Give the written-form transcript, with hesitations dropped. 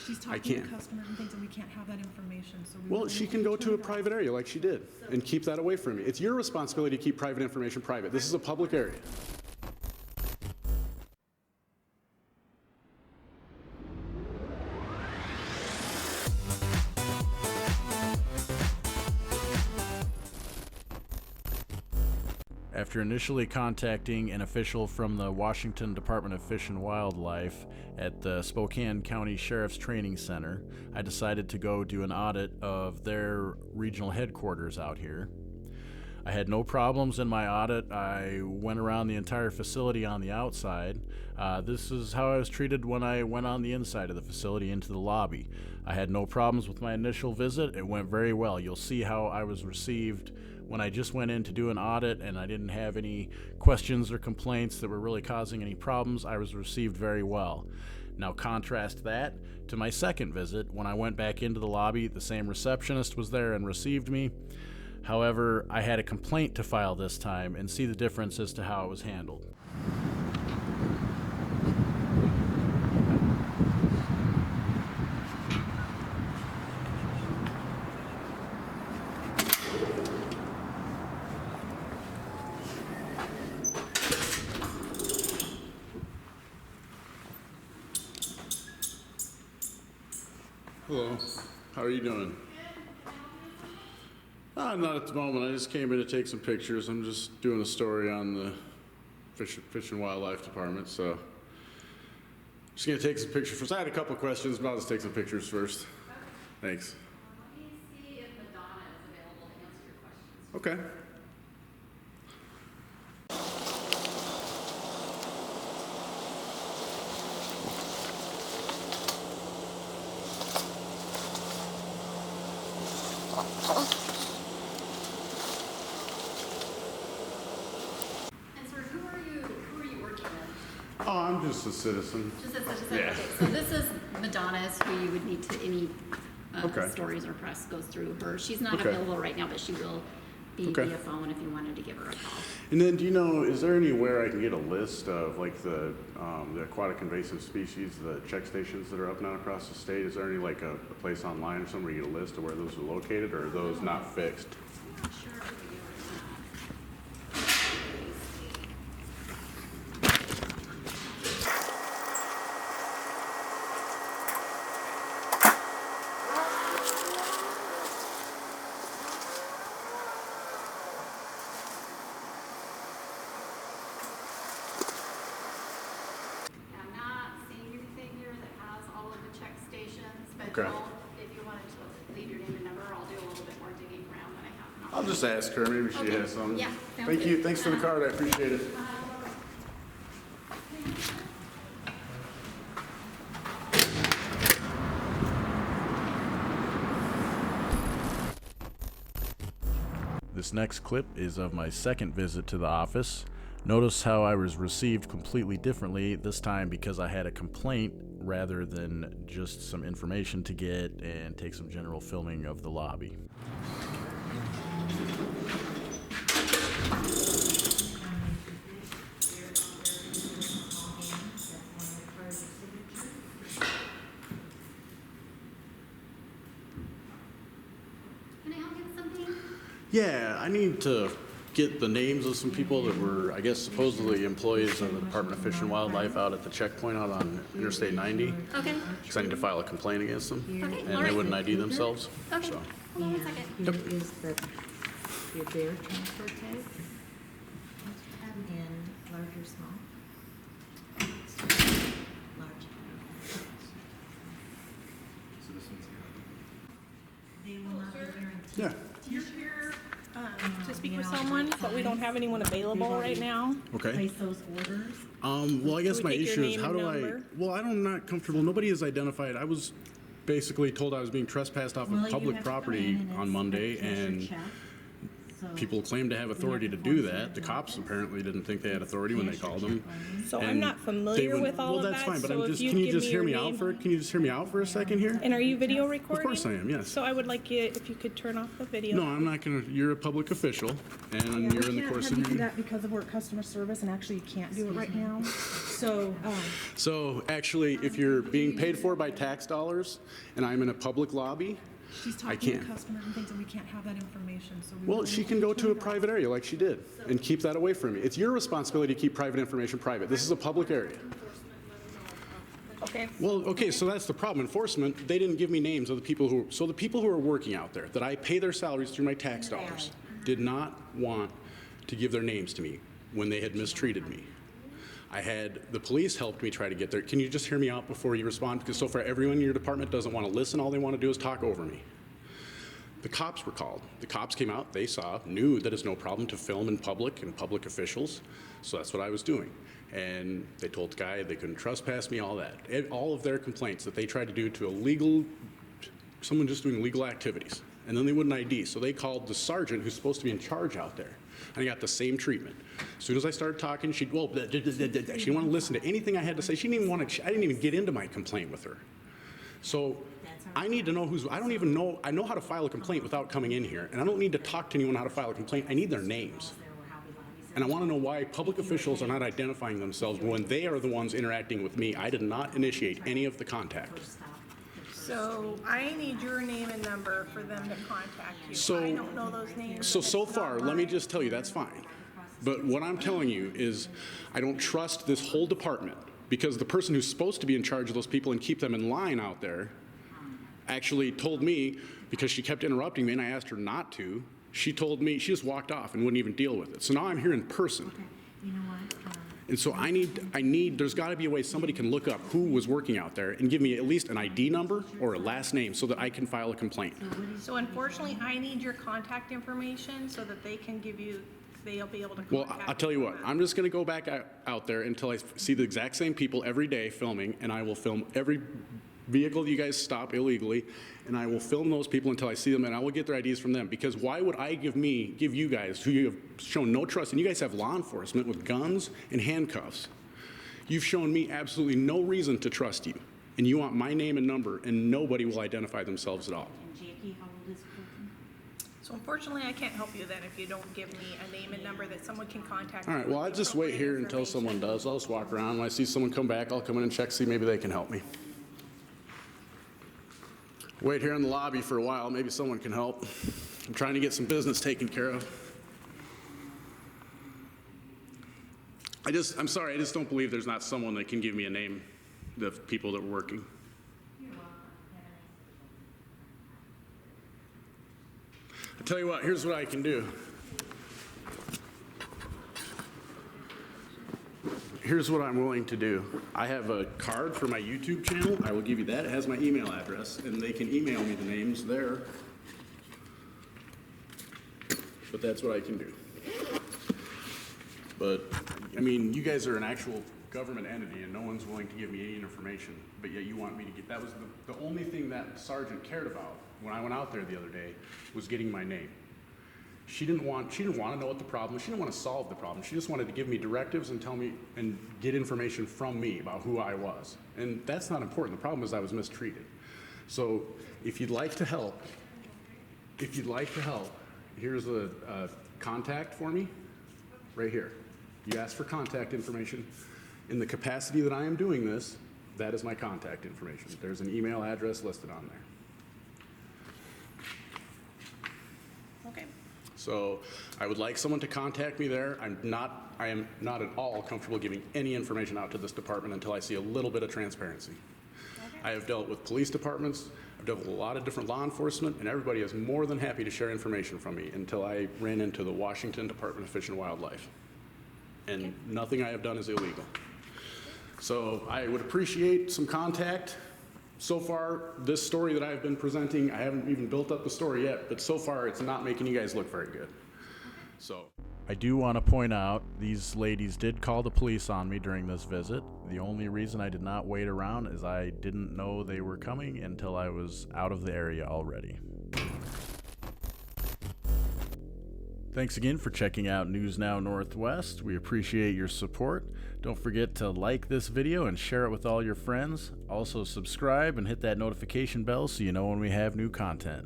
She's I talking can't. to customers and things, and we can't have that information, so we. Well, she can go to a private area like she did and keep that away from me. It's your responsibility to keep private information private. This is a public area. After initially contacting an official from the Washington Department of Fish and Wildlife at the Spokane County Sheriff's Training Center, I decided to go do an audit of their regional headquarters out here. I had no problems in my audit. I went around the entire facility on the outside. This is how I was treated when I went on the inside of the facility into the lobby. I had no problems with my initial visit. It went very well. You'll see how I was received when I just went in to do an audit and I didn't have any questions or complaints that were really causing any problems. I was received very well. Now contrast that to my second visit. When I went back into the lobby, the same receptionist was there and received me. However, I had a complaint to file this time and see the difference as to how it was handled. Hello, how are you doing? Not at the moment. I just came in to take some pictures. I'm just doing a story on the Fish and Wildlife Department, so just gonna take some pictures first. I had a couple questions, but I'll just take some pictures first. Thanks. Let me see if Madonna is available to answer your questions. Okay. And sir, who are you working with? Oh, I'm just a citizen. Just a citizen? Yeah. Okay, so this is Madonna's, who you would need to, any Okay. stories or press goes through her. She's not Okay. available right now, but she will be Okay. via phone if you wanted to give her a call. And then, do you know, is there anywhere I can get a list of like the aquatic invasive species, the check stations that are up and down across the state? Is there any like a place online or somewhere you get a list of where those are located, or are those not fixed? I'm not sure if we do or not. I'm not seeing anything here that has all of the check stations, but Okay. if you wanted to leave your name and number, I'll do a little bit more digging around when I have. I'll just ask her. Maybe she Okay. has some. Yeah, sounds Thank you. good. Thanks for the card. I appreciate it. This next clip is of my second visit to the office. Notice how I was received completely differently, this time because I had a complaint rather than just some information to get and take some general filming of the lobby. Can I help you with something? Yeah, I need to get the names of some people that were, I guess, supposedly employees of the Department of Fish and Wildlife out at the checkpoint out on Interstate 90. Okay. Because I need to file a complaint against them. Okay, And all they right. wouldn't ID themselves. Okay. So. Hold on one second. Here is your bear transfer tag. And large or small? Large. They will not be guaranteed. Yeah. You're here to speak with someone, but we don't have anyone available right now. Okay. Place those orders. Well, I guess we my take your issue is name how and do I? number? Well, I'm not comfortable. Nobody has identified. I was basically told I was being trespassed off Well, of you public have to come property in and on it's Monday, a cashier and check. people claim to have authority to do that. The cops apparently didn't think they had authority when they called them. So I'm And not they familiar would- with all well, of that's that. fine, but so I'm if just, can you give just me hear your me out name- for, can you just hear me out for a second here? And are you video recording? Of course I am, yes. So I would like you, if you could turn off the video. No, I'm not gonna, you're a public official, and you're in the course We of can't have you do your... that because of work customer service, and actually you can't do it right now. So, So actually, if you're being paid for by tax dollars, and I'm in a public lobby, she's I talking to can't. customers and things, and we can't have that information, so we. Well, really she need can go turn to a it off. private area like she did, and keep that away from me. It's your responsibility to keep private information private. This is a public area. Okay. Well, okay, so that's the problem. Enforcement, they didn't give me names of the people who, so the people who are working out there, that I pay their salaries through my tax dollars, did not want to give their names to me when they had mistreated me. I had, the police helped me try to get there. Can you just hear me out before you respond? Because so far, everyone in your department doesn't want to listen. All they want to do is talk over me. The cops were called. The cops came out, they saw, knew that it's no problem to film in public and public officials, so that's what I was doing. And they told the guy they couldn't trespass me, all that. All of their complaints that they tried to do to illegal, someone just doing legal activities. And then they wouldn't ID, so they called the sergeant who's supposed to be in charge out there. And I got the same treatment. As soon as I started talking, she didn't want to listen to anything I had to say. She didn't even want to, I didn't even get into my complaint with her. So I need to know who's, I don't even know, I know how to file a complaint without coming in here, and I don't need to talk to anyone how to file a complaint. I need their names. And I want to know why public officials are not identifying themselves when they are the ones interacting with me. I did not initiate any of the contact. So I need your name and number for them to contact you. So- I don't know those names. So It's far, not let me mine. just tell you, that's fine. But what I'm telling you is I don't trust this whole department because the person who's supposed to be in charge of those people and keep them in line out there actually told me, because she kept interrupting me and I asked her not to, she told me, she just walked off and wouldn't even deal with it. So now I'm here in person. You know what? And so I need, there's got to be a way somebody can look up who was working out there and give me at least an ID number or a last name so that I can file a complaint. So unfortunately, I need your contact information so that they can give you, they'll be able to Well, contact I'll tell you you. what, I'm just going to go back out there until I see the exact same people every day filming, and I will film every vehicle that you guys stop illegally, and I will film those people until I see them, and I will get their IDs from them. Because why would I give you guys, who you have shown no trust, and you guys have law enforcement with guns and handcuffs, you've shown me absolutely no reason to trust you, and you want my name and number, and nobody will identify themselves at all. And Jackie, how old is Colton? So unfortunately, I can't help you then if you don't give me a name and number that someone can contact. All right, well, I'll just wait here until someone does. I'll just walk around. When I see someone come back, I'll come in and check, see maybe they can help me. Wait here in the lobby for a while, maybe someone can help. I'm trying to get some business taken care of. I'm sorry, I just don't believe there's not someone that can give me a name of people that are working. I tell you what, here's what I can do. Here's what I'm willing to do. I have a card for my YouTube channel. I will give you that. It has my email address, and they can email me the names there. But that's what I can do. But, I mean, you guys are an actual government entity, and no one's willing to give me any information, but yet you want me to get, that was the only thing that sergeant cared about when I went out there the other day, was getting my name. She didn't want to know what the problem was. She didn't want to solve the problem. She just wanted to give me directives and tell me and get information from me about who I was. And that's not important. The problem is I was mistreated. So if you'd like to help, here's a contact for me right here. You ask for contact information. In the capacity that I am doing this, that is my contact information. There's an email address listed on there. Okay. So I would like someone to contact me there. I am not at all comfortable giving any information out to this department until I see a little bit of transparency. I have dealt with police departments, I've dealt with a lot of different law enforcement, and everybody is more than happy to share information from me until I ran into the Washington Department of Fish and Wildlife. And nothing I have done is illegal. So I would appreciate some contact. So far, this story that I've been presenting, I haven't even built up the story yet, but so far it's not making you guys look very good. So I do want to point out these ladies did call the police on me during this visit. The only reason I did not wait around is I didn't know they were coming until I was out of the area already. Thanks again for checking out News Now Northwest. We appreciate your support. Don't forget to like this video and share it with all your friends. Also subscribe and hit that notification bell so you know when we have new content.